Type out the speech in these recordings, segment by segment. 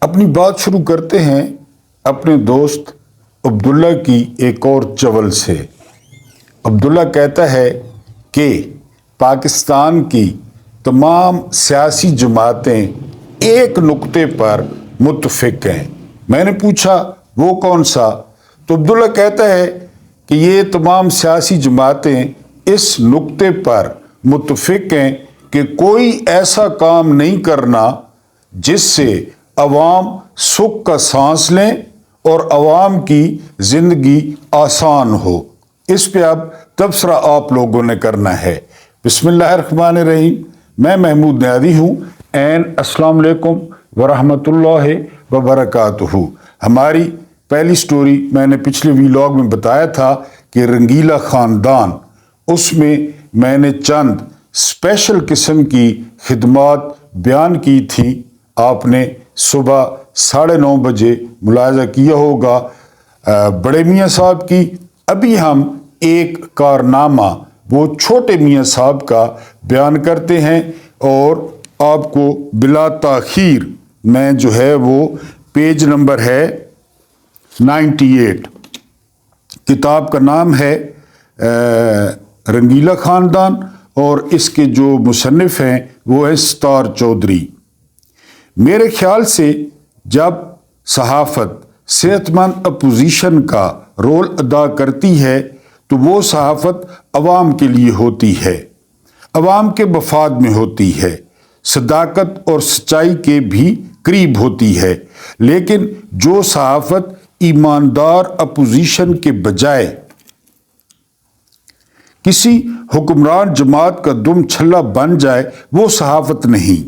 अपनी बात शुरू करते हैं अपने दोस्त अब्दुल्ला की एक और चवल से। अब्दुल्ला कहता है कि पाकिस्तान की तमाम सियासी जमातें एक नुक्ते पर मुत्तफिक हैं। मैंने पूछा वो कौन सा, तो अब्दुल्ला कहता है कि ये तमाम सियासी जमातें इस नुक्ते पर मुत्तफिक हैं कि कोई ऐसा काम नहीं करना जिससे अवाम सुख का सांस लें और अवाम की ज़िंदगी आसान हो। इस पे अब तबसरा आप लोगों ने करना है। बिस्मिल्लाहिर्रहमानिर्रहीम। मैं महमूद न्यादी हूँ एंड अस्सलाम वालेकुम वरहमतुल्लाहि वबरकातुहू। हमारी पहली स्टोरी मैंने पिछले व्लॉग में बताया था कि रंगीला ख़ानदान, उसमें मैंने चंद स्पेशल किस्म की खिदमात बयान की थी। आपने सुबह 9:30 बजे मुलाज़ा किया होगा बड़े मियाँ साहब की। अभी हम एक कारनामा वो छोटे मियाँ साहब का बयान करते हैं और आपको बिला ताखीर मैं जो है वो पेज नंबर है 98। किताब का नाम है रंगीला ख़ानदान और इसके जो मुसन्निफ़ हैं वो है सितार चौधरी। मेरे ख्याल से जब सहाफ़त सेहतमंद अपोजिशन का रोल अदा करती है तो वो सहाफ़त अवाम के लिए होती है, अवाम के मफाद में होती है, सदाकत और सच्चाई के भी करीब होती है। लेकिन जो सहाफ़त ईमानदार अपोजिशन के बजाय किसी हुक्मरान जमात का दुम छल्ला बन जाए वो सहाफ़त नहीं,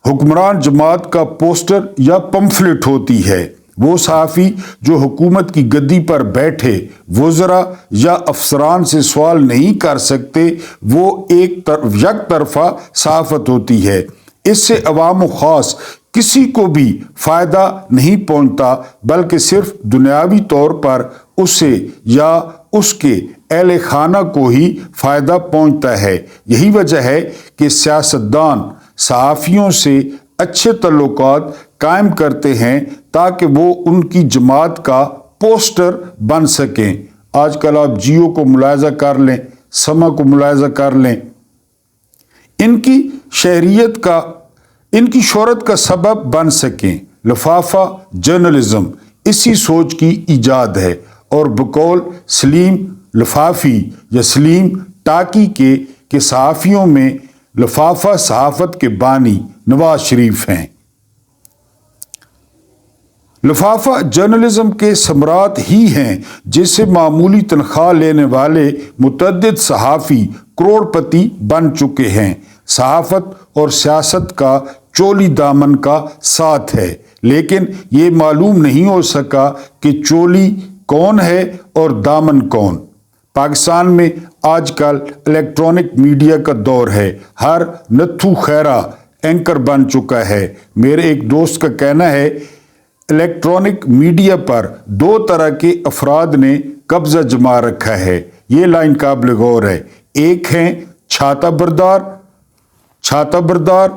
हुक्मरान जमात का पोस्टर या पम्फलेट होती है। वो सहाफ़ी जो हुकूमत की गद्दी पर बैठे वज़रा या अफसरान से सवाल नहीं कर सकते वो एक तरफा सहाफ़त होती है। इससे अवाम ख़ास किसी को भी फ़ायदा नहीं पहुँचता बल्कि सिर्फ दुनियावी तौर पर उसे या उसके अहले खाना को ही फ़ायदा पहुँचता है। यही वजह है कि सियासतदान सहाफ़ियों से अच्छे तल्लुकात कायम करते हैं ताकि वो उनकी जमात का पोस्टर बन सकें। आजकल आप जियो को मुलायजा कर लें, समा को मुलायजा कर लें, इनकी शहरियत का, इनकी शोहरत का सबब बन सकें। लिफाफा जर्नलिज्म इसी सोच की ईजाद है और बकौल सलीम लिफाफी या सलीम टाकी के सहाफ़ियों में लिफाफा सहाफ़त के बानी नवाज शरीफ हैं। लिफाफा जर्नलिज्म के सम्राट ही हैं जिससे मामूली तनख्वाह लेने वाले मुतअद्दिद सहाफ़ी करोड़पति बन चुके हैं। सहाफ़त और सियासत का चोली दामन का साथ है, लेकिन ये मालूम नहीं हो सका कि चोली कौन है और दामन कौन। पाकिस्तान में आजकल इलेक्ट्रॉनिक मीडिया का दौर है। हर नत्थू खैरा एंकर बन चुका है। मेरे एक दोस्त का कहना है इलेक्ट्रॉनिक मीडिया पर दो तरह के अफराद ने कब्जा जमा रखा है। ये लाइन काबिल गौर है। एक हैं छाता बरदार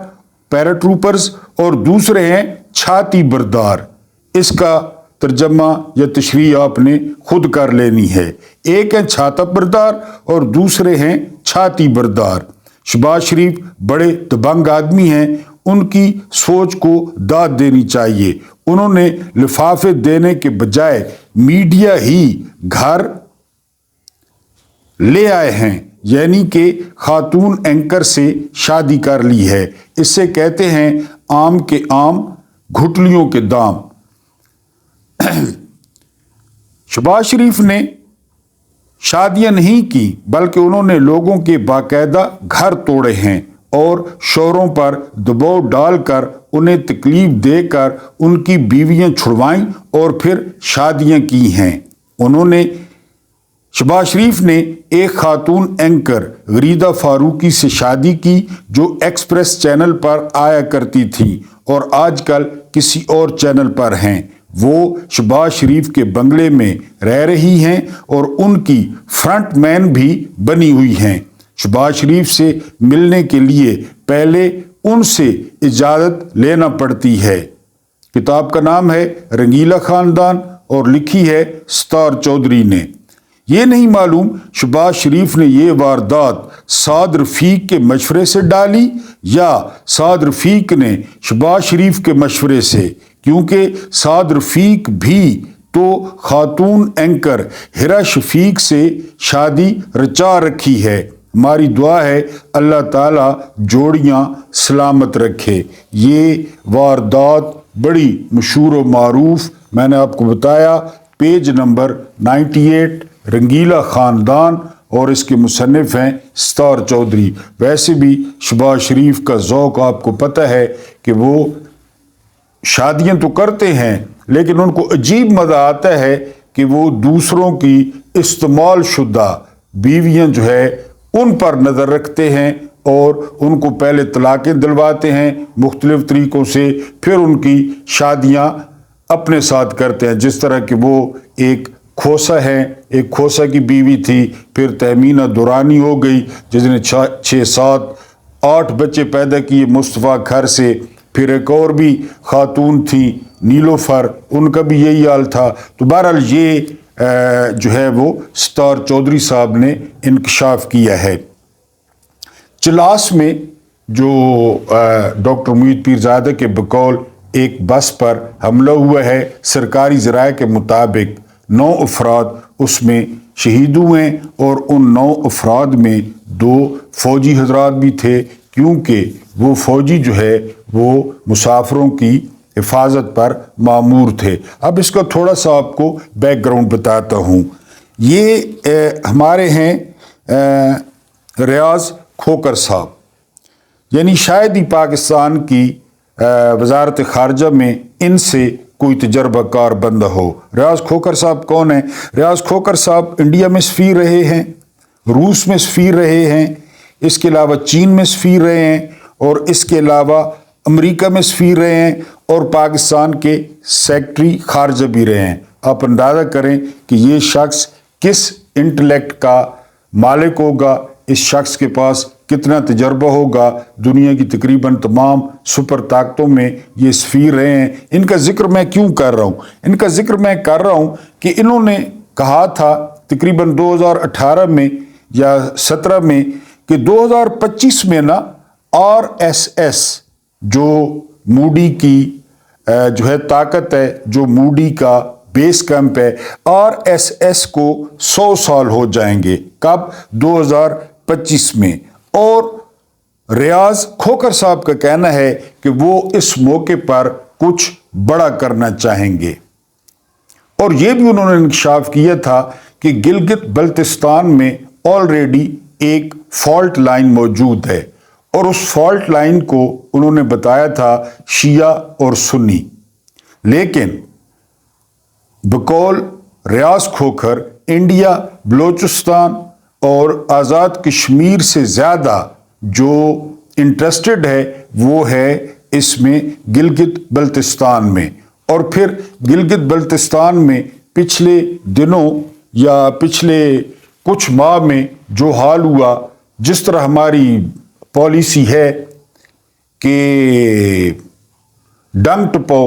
पैराट्रूपर्स और दूसरे हैं छाती बरदार। इसका तर्जमा या तशरीह आपने खुद कर लेनी है। एक है छाता बरदार और दूसरे हैं छाती बरदार। शहबाज शरीफ बड़े दबंग आदमी हैं, उनकी सोच को दाद देनी चाहिए। उन्होंने लिफाफे देने के बजाय मीडिया ही घर ले आए हैं, यानी कि खातून एंकर से शादी कर ली है। इससे कहते हैं आम के आम घुटलियों के दाम। शहबाज शरीफ ने शादियां नहीं की बल्कि उन्होंने लोगों के बाकायदा घर तोड़े हैं और शोहरों पर दबाव डालकर उन्हें तकलीफ देकर उनकी बीवियां छुड़वाईं और फिर शादियां की हैं। शहबाज शरीफ ने एक खातून एंकर गरीदा फारूकी से शादी की जो एक्सप्रेस चैनल पर आया करती थी और आजकल किसी और चैनल पर हैं। वो शहबाज शरीफ के बंगले में रह रही हैं और उनकी फ्रंट मैन भी बनी हुई हैं। शहबाज शरीफ से मिलने के लिए पहले उनसे इजाज़त लेना पड़ती है। किताब का नाम है रंगीला खानदान और लिखी है सत्तार चौधरी ने। ये नहीं मालूम शहबाज शरीफ ने ये वारदात साद रफीक के मशवरे से डाली या साद रफीक ने शहबाज शरीफ के मशवरे से, क्योंकि साद रफीक भी तो खातून एंकर हिरा शफीक से शादी रचा रखी है। हमारी दुआ है अल्लाह ताला जोड़ियां सलामत रखे। ये वारदात बड़ी मशहूर व मारूफ, मैंने आपको बताया पेज नंबर 98, रंगीला खानदान, और इसके मुसन्निफ हैं सत्तार चौधरी। वैसे भी शहबाज शरीफ का ज़ौक़ आपको पता है कि वो शादियां तो करते हैं, लेकिन उनको अजीब मज़ा आता है कि वो दूसरों की इस्तेमाल शुदा बीवियां जो है उन पर नज़र रखते हैं और उनको पहले तलाक़ें दिलवाते हैं मुख्तलिफ़ तरीक़ों से, फिर उनकी शादियां अपने साथ करते हैं। जिस तरह कि वो एक खोसा है, एक खोसा की बीवी थी, फिर तहमीना दुरानी हो गई जिसने 6, 7, 8 बच्चे पैदा किए मुस्तफ़ा घर से, फिर एक और भी खातून थी नीलोफर, उनका भी यही हाल था। तो बहरहाल ये जो है वो सत्तार चौधरी साहब ने इंकशाफ किया है। चिलास में जो डॉक्टर मुईद पीरजादा के बकौल एक बस पर हमला हुआ है, सरकारी ज़राए के मुताबिक 9 अफराद उसमें शहीद हुए और उन 9 अफराद में 2 फौजी हजरात भी थे, क्योंकि वो फौजी जो है वो मुसाफिरों की हिफाजत पर मामूर थे। अब इसका थोड़ा सा आपको बैकग्राउंड बताता हूँ। ये हमारे हैं रियाज खोकर साहब, यानी शायद ही पाकिस्तान की वजारत खारजा में इनसे कोई तजर्बाकार बंदा हो। रियाज खोकर साहब कौन है? रियाज खोकर साहब इंडिया में सफ़ीर रहे हैं, रूस में सफ़ीर रहे हैं, इसके अलावा चीन में सफ़ीर रहे हैं, और इसके अलावा अमेरिका में सफ़ीर रहे हैं, और पाकिस्तान के सेक्रेटरी खारजा भी रहे हैं। आप अंदाज़ा करें कि ये शख्स किस इंटेलेक्ट का मालिक होगा, इस शख्स के पास कितना तजर्बा होगा। दुनिया की तकरीबन तमाम सुपर ताकतों में ये सफ़ीर रहे हैं। इनका जिक्र मैं क्यों कर रहा हूँ? इनका जिक्र मैं कर रहा हूँ कि इन्होंने कहा था तकरीबन 2018 में या 17 में कि 2025 में ना RSS जो मूडी की जो है ताकत है, जो मूडी का बेस कैंप है, RSS को 100 साल हो जाएंगे। कब? 2025 में। और रियाज खोकर साहब का कहना है कि वो इस मौके पर कुछ बड़ा करना चाहेंगे। और ये भी उन्होंने इंकशाफ किया था कि गिलगित बल्तिस्तान में ऑलरेडी एक फॉल्ट लाइन मौजूद है, और उस फॉल्ट लाइन को उन्होंने बताया था शिया और सुन्नी। लेकिन बकौल रियाज खोखर इंडिया, बलोचिस्तान और आज़ाद कश्मीर से ज़्यादा जो इंटरेस्टेड है वो है इसमें गिलगित बल्तिस्तान में। और फिर गिलगित बल्तिस्तान में पिछले दिनों या पिछले कुछ माह में जो हाल हुआ, जिस तरह हमारी पॉलिसी है कि डंग टपो,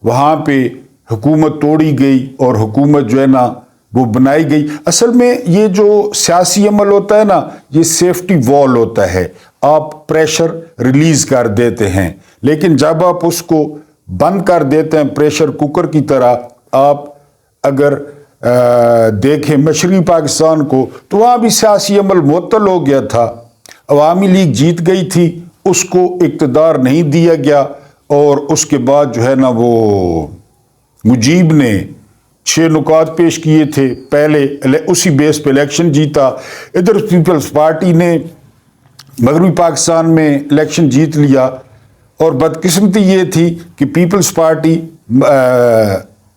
वहाँ पे हुकूमत तोड़ी गई और हुकूमत जो है ना वो बनाई गई। असल में ये जो सियासी अमल होता है ना, ये सेफ्टी वॉल होता है, आप प्रेशर रिलीज कर देते हैं, लेकिन जब आप उसको बंद कर देते हैं प्रेशर कुकर की तरह, आप अगर देखें मशरक़ी पाकिस्तान को तो वहाँ भी सियासी अमल मुअत्तल हो गया था। अवामी लीग जीत गई थी, उसको इक़्तिदार नहीं दिया गया, और उसके बाद जो है ना वो मुजीब ने 6 नुकात पेश किए थे, पहले उसी बेस पे इलेक्शन जीता। इधर पीपल्स पार्टी ने मगरबी पाकिस्तान में इलेक्शन जीत लिया, और बदकिस्मती ये थी कि पीपल्स पार्टी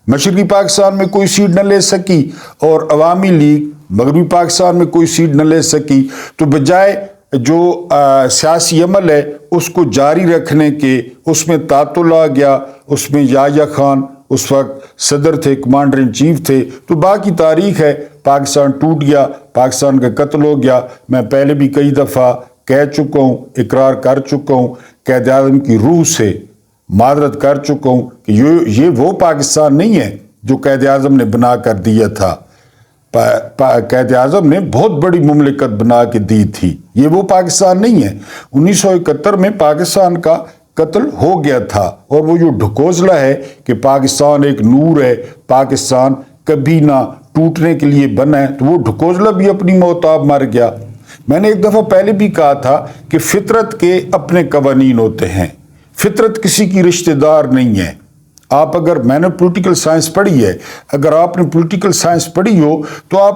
मशरक़ी पाकिस्तान में कोई सीट न ले सकी और अवामी लीग मगरबी पाकिस्तान में कोई सीट न ले सकी। तो बजाय जो सियासी अमल है उसको जारी रखने के, उसमें तातुल आ गया, उसमें याह्या खान उस वक्त सदर थे, कमांडर इन चीफ थे। तो बाकी तारीख है, पाकिस्तान टूट गया, पाकिस्तान का कत्ल हो गया। मैं पहले भी कई दफ़ा कह चुका हूँ, इकरार कर चुका हूँ, क़ायद-ए-आज़म की रूह से معذرت کر چکا ہوں کہ یہ وہ پاکستان نہیں ہے جو قائد اعظم نے بنا کر دیا تھا. قائد اعظم نے بہت بڑی مملکت بنا کے دی تھی. یہ وہ پاکستان نہیں ہے. 1971 میں پاکستان کا قتل ہو گیا تھا، اور وہ جو ڈھکوزلا ہے کہ پاکستان ایک نور ہے، پاکستان کبھی نہ ٹوٹنے کے لیے بنا ہے، تو وہ ڈھکوزلا بھی اپنی موتاب مر گیا. میں نے ایک دفعہ پہلے بھی کہا تھا کہ فطرت کے اپنے قوانین ہوتے ہیں. فطرت کسی کی رشتہ دار نہیں ہے. آپ میں نے پولیٹیکل سائنس پڑھی ہے، اگر آپ نے پولیٹیکل سائنس پڑھی ہو تو آپ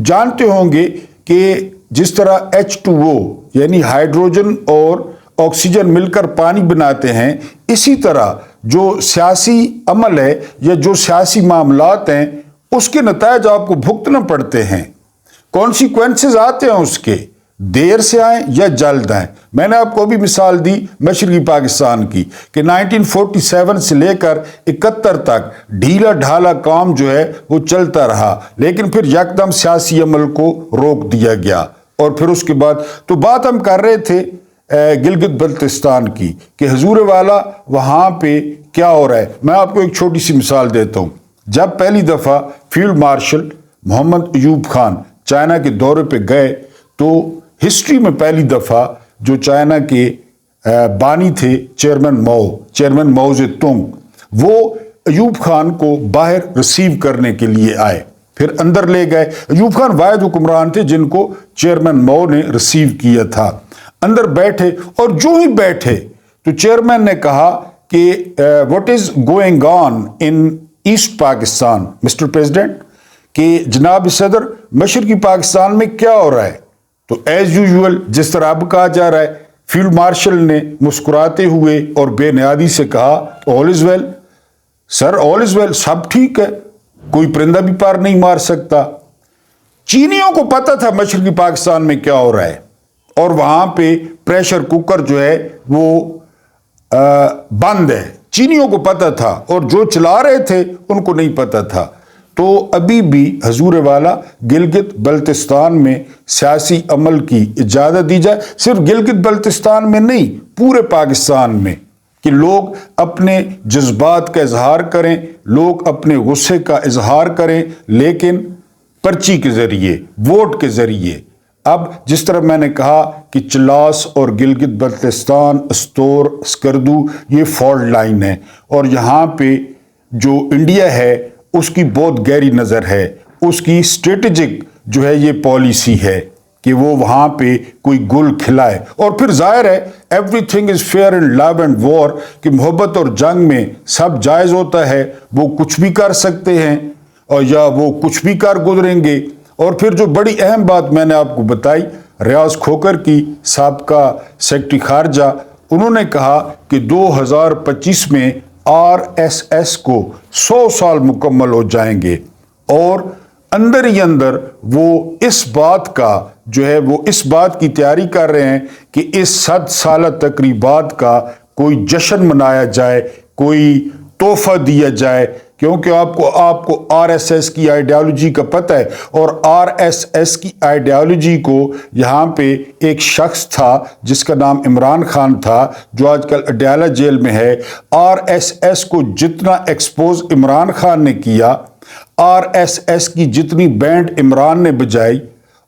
جانتے ہوں گے کہ جس طرح H2O یعنی ہائیڈروجن اور آکسیجن مل کر پانی بناتے ہیں، اسی طرح جو سیاسی عمل ہے یا جو سیاسی معاملات ہیں اس کے نتائج آپ کو بھگتنا پڑتے ہیں. کانسیکوینسز آتے ہیں اس کے، دیر سے آئیں یا جلد آئیں. میں نے آپ کو بھی مثال دی مشرقی پاکستان کی کہ 1947 سے لے کر 71 تک ڈھیلا ڈھالا کام جو ہے وہ چلتا رہا، لیکن پھر یکدم سیاسی عمل کو روک دیا گیا. اور پھر اس کے بعد تو بات ہم کر رہے تھے گلگت بلتستان کی کہ حضور والا وہاں پہ کیا ہو رہا ہے. میں آپ کو ایک چھوٹی سی مثال دیتا ہوں. جب پہلی دفعہ فیلڈ مارشل محمد ایوب خان چائنا کے دورے پہ گئے تو ہسٹری میں پہلی دفعہ جو چائنا کے بانی تھے چیئرمین ماؤ زے تونگ، وہ ایوب خان کو باہر ریسیو کرنے کے لیے آئے، پھر اندر لے گئے. ایوب خان واحد حکمران تھے جن کو چیئرمین ماؤ نے ریسیو کیا تھا. اندر بیٹھے اور جو ہی بیٹھے تو چیئرمین نے کہا کہ what is going on in east Pakistan mister president, کہ جناب صدر مشرقی پاکستان میں کیا ہو رہا ہے. تو ایز یوزول جس طرح اب کہا جا رہا ہے، فیلڈ مارشل نے مسکراتے ہوئے اور بے نیادی سے کہا آل از ویل سر، آل از ویل، سب ٹھیک ہے، کوئی پرندہ بھی پار نہیں مار سکتا. چینیوں کو پتا تھا مشرقی پاکستان میں کیا ہو رہا ہے، اور وہاں پہ پریشر کوکر جو ہے وہ بند ہے. چینیوں کو پتا تھا اور جو چلا رہے تھے ان کو نہیں پتا تھا. تو ابھی بھی حضور والا گلگت بلتستان میں سیاسی عمل کی اجازت دی جائے، صرف گلگت بلتستان میں نہیں، پورے پاکستان میں، کہ لوگ اپنے جذبات کا اظہار کریں، لوگ اپنے غصے کا اظہار کریں، لیکن پرچی کے ذریعے، ووٹ کے ذریعے. اب جس طرح میں نے کہا کہ چلاس اور گلگت بلتستان، استور، اسکردو یہ فالٹ لائن ہے، اور یہاں پہ جو انڈیا ہے اس کی بہت گہری نظر ہے، اس کی اسٹریٹجک جو ہے یہ پالیسی ہے کہ وہ وہاں پہ کوئی گل کھلائے. اور پھر ظاہر ہے everything is fair in love and war, کہ محبت اور جنگ میں سب جائز ہوتا ہے، وہ کچھ بھی کر سکتے ہیں اور یا وہ کچھ بھی کر گزریں گے. اور پھر جو بڑی اہم بات میں نے آپ کو بتائی ریاض کھوکھر کی، سابقہ سیکرٹری خارجہ، انہوں نے کہا کہ 2025 میں RSS کو 100 سال مکمل ہو جائیں گے، اور اندر ہی اندر وہ اس بات کا جو ہے وہ اس بات کی تیاری کر رہے ہیں کہ اس 100 سالہ تقریبات کا کوئی جشن منایا جائے، کوئی تحفہ دیا جائے. کیونکہ آپ کو RSS کی آئیڈیالوجی کا پتہ ہے، اور RSS کی آئیڈیالوجی کو یہاں پہ ایک شخص تھا جس کا نام عمران خان تھا، جو آج کل اڈیالہ جیل میں ہے. RSS کو جتنا ایکسپوز عمران خان نے کیا، RSS کی جتنی بینڈ عمران نے بجائی،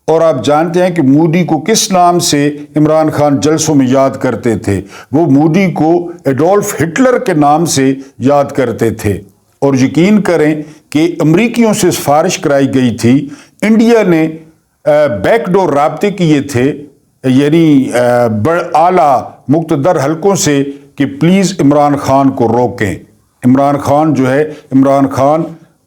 اور آپ جانتے ہیں کہ مودی کو کس نام سے عمران خان جلسوں میں یاد کرتے تھے، وہ مودی کو ایڈولف ہٹلر کے نام سے یاد کرتے تھے. اور یقین کریں کہ امریکیوں سے سفارش کرائی گئی تھی، انڈیا نے بیک ڈور رابطے کیے تھے، یعنی اعلیٰ مقتدر حلقوں سے، کہ پلیز عمران خان کو روکیں. عمران خان جو ہے، عمران خان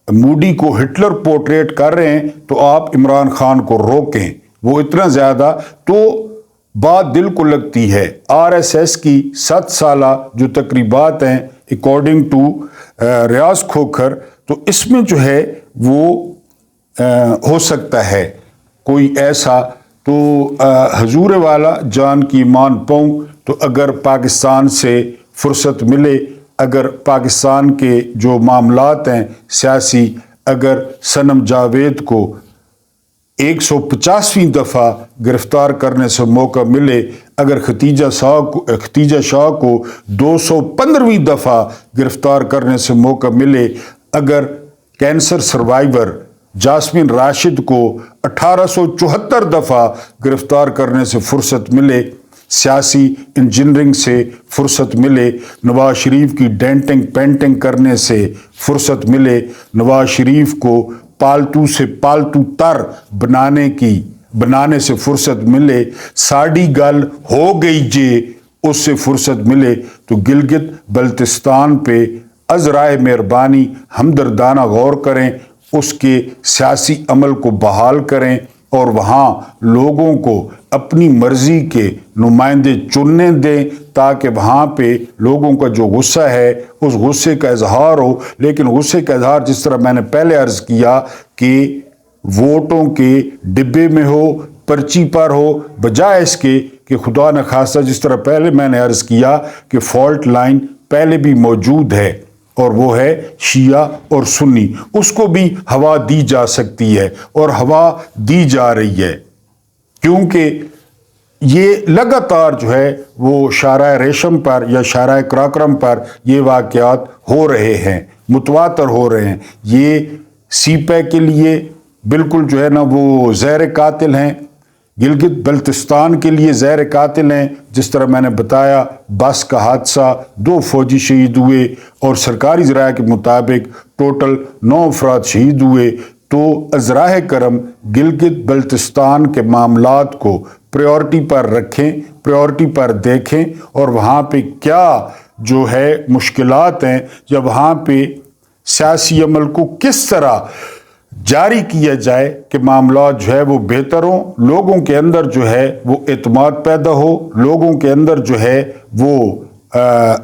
مودی کو ہٹلر پورٹریٹ کر رہے ہیں، تو آپ عمران خان کو روکیں. وہ اتنا زیادہ تو بات دل کو لگتی ہے. RSS کی 7 سالہ جو تقریبات ہیں اکارڈنگ ٹو ریاض کھوکھر، تو اس میں جو ہے وہ ہو سکتا ہے کوئی ایسا. تو حضور والا جان کی مان پاؤں، تو اگر پاکستان سے فرصت ملے، اگر پاکستان کے جو معاملات ہیں سیاسی، اگر صنم جاوید کو 150ویں دفعہ گرفتار کرنے سے موقع ملے، اگر ختیجہ شاہ کو 215ویں دفعہ گرفتار کرنے سے موقع ملے، اگر کینسر سروائیور جاسمین راشد کو 1874 دفعہ گرفتار کرنے سے فرصت ملے، سیاسی انجینئرنگ سے فرصت ملے، نواز شریف کی ڈینٹنگ پینٹنگ کرنے سے فرصت ملے، نواز شریف کو پالتو سے پالتو تر بنانے سے فرصت ملے، ساڑی گل ہو گئی جے اس سے فرصت ملے، تو گلگت بلتستان پہ ازرائے مہربانی ہمدردانہ غور کریں، اس کے سیاسی عمل کو بحال کریں اور وہاں لوگوں کو اپنی مرضی کے نمائندے چننے دیں، تاکہ وہاں پہ لوگوں کا جو غصہ ہے اس غصے کا اظہار ہو۔ لیکن غصے کا اظہار جس طرح میں نے پہلے عرض کیا کہ ووٹوں کے ڈبے میں ہو، پرچی پر ہو، بجائے اس کے کہ خدا نخواستہ جس طرح پہلے میں نے عرض کیا کہ فالٹ لائن پہلے بھی موجود ہے اور وہ ہے شیعہ اور سنی، اس کو بھی ہوا دی جا سکتی ہے اور ہوا دی جا رہی ہے، کیونکہ یہ لگاتار جو ہے وہ شارع ریشم پر یا شارع کراکرم پر یہ واقعات ہو رہے ہیں، متواتر ہو رہے ہیں۔ یہ سی پے کے لیے بالکل جو ہے نا وہ زہر قاتل ہیں، گلگت بلتستان کے لیے زہر قاتل ہیں۔ جس طرح میں نے بتایا بس کا حادثہ، 2 فوجی شہید ہوئے اور سرکاری ذرائع کے مطابق ٹوٹل 9 افراد شہید ہوئے۔ تو ازراہ کرم گلگت بلتستان کے معاملات کو پریورٹی پر رکھیں، پریورٹی پر دیکھیں، اور وہاں پہ کیا جو ہے مشکلات ہیں، یا وہاں پہ سیاسی عمل کو کس طرح جاری کیا جائے کہ معاملات جو ہے وہ بہتر ہوں، لوگوں کے اندر جو ہے وہ اعتماد پیدا ہو، لوگوں کے اندر جو ہے وہ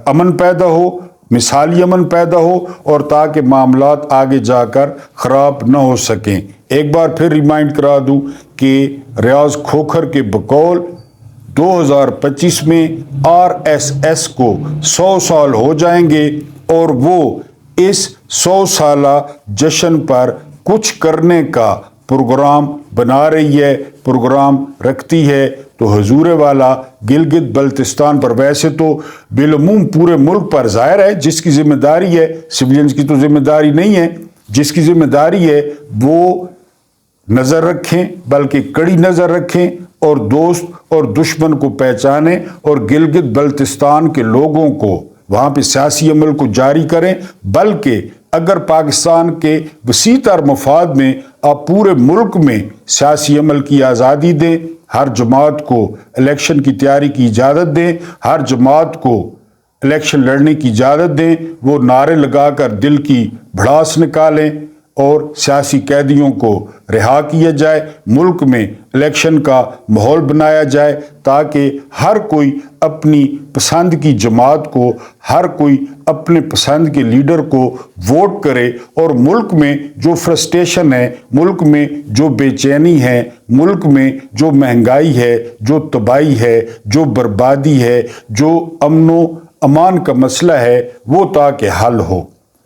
امن پیدا ہو، مثالی امن پیدا ہو، اور تاکہ معاملات آگے جا کر خراب نہ ہو سکیں۔ ایک بار پھر ریمائنڈ کرا دوں کہ ریاض کھوکھر کے بقول 2025 میں RSS کو 100 سال ہو جائیں گے، اور وہ اس 100 سالہ جشن پر کچھ کرنے کا پروگرام بنا رہی ہے، پروگرام رکھتی ہے۔ تو حضور والا گلگت بلتستان پر ویسے تو بالعموم پورے ملک پر ظاہر ہے، جس کی ذمہ داری ہے، سویلینز کی تو ذمہ داری نہیں ہے، جس کی ذمہ داری ہے وہ نظر رکھیں، بلکہ کڑی نظر رکھیں، اور دوست اور دشمن کو پہچانیں، اور گلگت بلتستان کے لوگوں کو وہاں پہ سیاسی عمل کو جاری کریں۔ بلکہ اگر پاکستان کے وسیع تر مفاد میں آپ پورے ملک میں سیاسی عمل کی آزادی دیں، ہر جماعت کو الیکشن کی تیاری کی اجازت دیں، ہر جماعت کو الیکشن لڑنے کی اجازت دیں، وہ نعرے لگا کر دل کی بھڑاس نکالیں اور سیاسی قیدیوں کو رہا کیا جائے، ملک میں الیکشن کا ماحول بنایا جائے، تاکہ ہر کوئی اپنی پسند کی جماعت کو، ہر کوئی اپنے پسند کے لیڈر کو ووٹ کرے، اور ملک میں جو فرسٹریشن ہے، ملک میں جو بے چینی ہے، ملک میں جو مہنگائی ہے، جو تباہی ہے، جو بربادی ہے، جو امن و امان کا مسئلہ ہے، وہ تاکہ حل ہو۔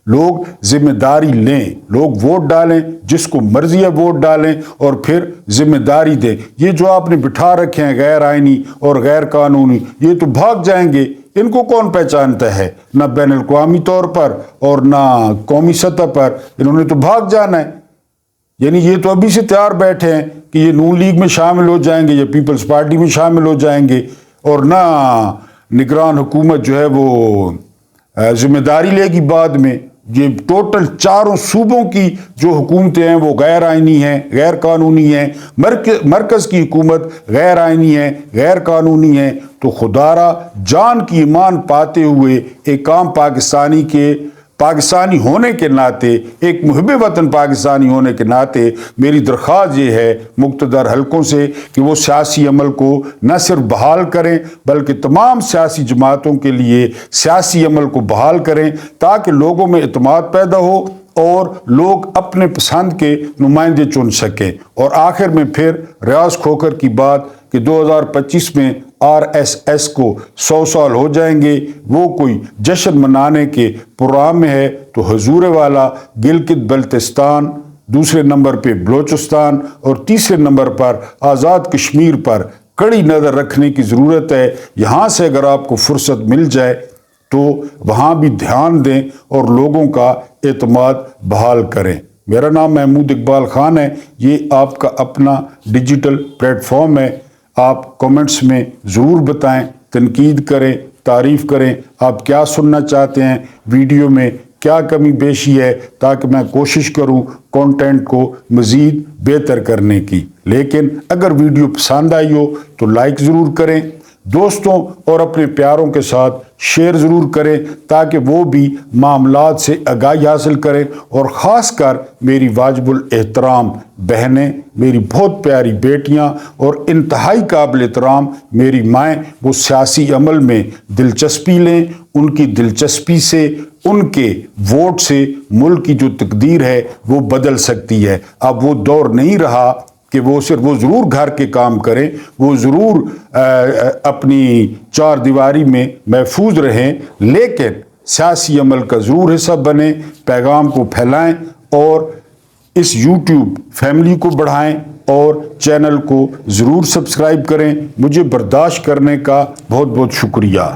لوگ ذمہ داری لیں، لوگ ووٹ ڈالیں، جس کو مرضی ہے ووٹ ڈالیں، اور پھر ذمہ داری دیں۔ یہ جو آپ نے بٹھا رکھے ہیں غیر آئینی اور غیر قانونی، یہ تو بھاگ جائیں گے، ان کو کون پہچانتا ہے؟ نہ بین الاقوامی طور پر اور نہ قومی سطح پر، انہوں نے تو بھاگ جانا ہے۔ یعنی یہ تو ابھی سے تیار بیٹھے ہیں کہ یہ نون لیگ میں شامل ہو جائیں گے یا پیپلز پارٹی میں شامل ہو جائیں گے، اور نہ نگران حکومت جو ہے وہ ذمہ داری لے گی بعد میں۔ یہ ٹوٹل 4 صوبوں کی جو حکومتیں ہیں وہ غیر آئینی ہیں، غیر قانونی ہیں، مرکز کی حکومت غیر آئینی ہے، غیر قانونی ہے۔ تو خدارا جان کی ایمان پاتے ہوئے ایک عام پاکستانی ہونے کے ناطے، ایک محب وطن پاکستانی ہونے کے ناطے میری درخواست یہ ہے مقتدر حلقوں سے کہ وہ سیاسی عمل کو نہ صرف بحال کریں، بلکہ تمام سیاسی جماعتوں کے لیے سیاسی عمل کو بحال کریں، تاکہ لوگوں میں اعتماد پیدا ہو اور لوگ اپنے پسند کے نمائندے چن سکیں۔ اور آخر میں پھر ریاض کھوکھر کی بات کہ 2025 میں RSS کو 100 سال ہو جائیں گے، وہ کوئی جشن منانے کے پروگرام میں ہے، تو حضور والا گلگت بلتستان، دوسرے نمبر پہ بلوچستان، اور تیسرے نمبر پر آزاد کشمیر پر कड़ी नज़र रखने की ज़रूरत है। यहाँ से अगर आपको फुर्सत मिल जाए तो वहाँ भी ध्यान दें और लोगों का एतमाद बहाल करें। मेरा नाम महमूद इकबाल ख़ान है। ये आपका अपना डिजिटल प्लेटफॉर्म है। आप कमेंट्स में ज़रूर बताएं, तनकीद करें, तारीफ़ करें, आप क्या सुनना चाहते हैं, वीडियो में क्या कमी पेशी है, ताकि मैं कोशिश करूं कंटेंट को मज़ीद बेहतर करने की। लेकिन अगर वीडियो पसंद आई हो तो लाइक ज़रूर करें, दोस्तों और अपने प्यारों के साथ शेयर ज़रूर करें ताकि वो भी मामलात से आगाही हासिल करें। और ख़ास कर मेरी वाजिबुल एहतराम बहनें, मेरी बहुत प्यारी बेटियां और इंतहाई काबिल एहतराम मेरी माएँ, वो सियासी अमल में दिलचस्पी लें। उनकी दिलचस्पी से, उनके वोट से मुल्क की जो तकदीर है वो बदल सकती है। अब वो दौर नहीं रहा कि वो ज़रूर घर के काम करें, वो ज़रूर अपनी चार दीवारी में महफूज रहें, लेकिन सियासी अमल का ज़रूर हिस्सा बने, पैगाम को फैलाएं और इस YouTube फैमिली को बढ़ाएं और चैनल को ज़रूर सब्सक्राइब करें। मुझे बर्दाश्त करने का बहुत बहुत शुक्रिया।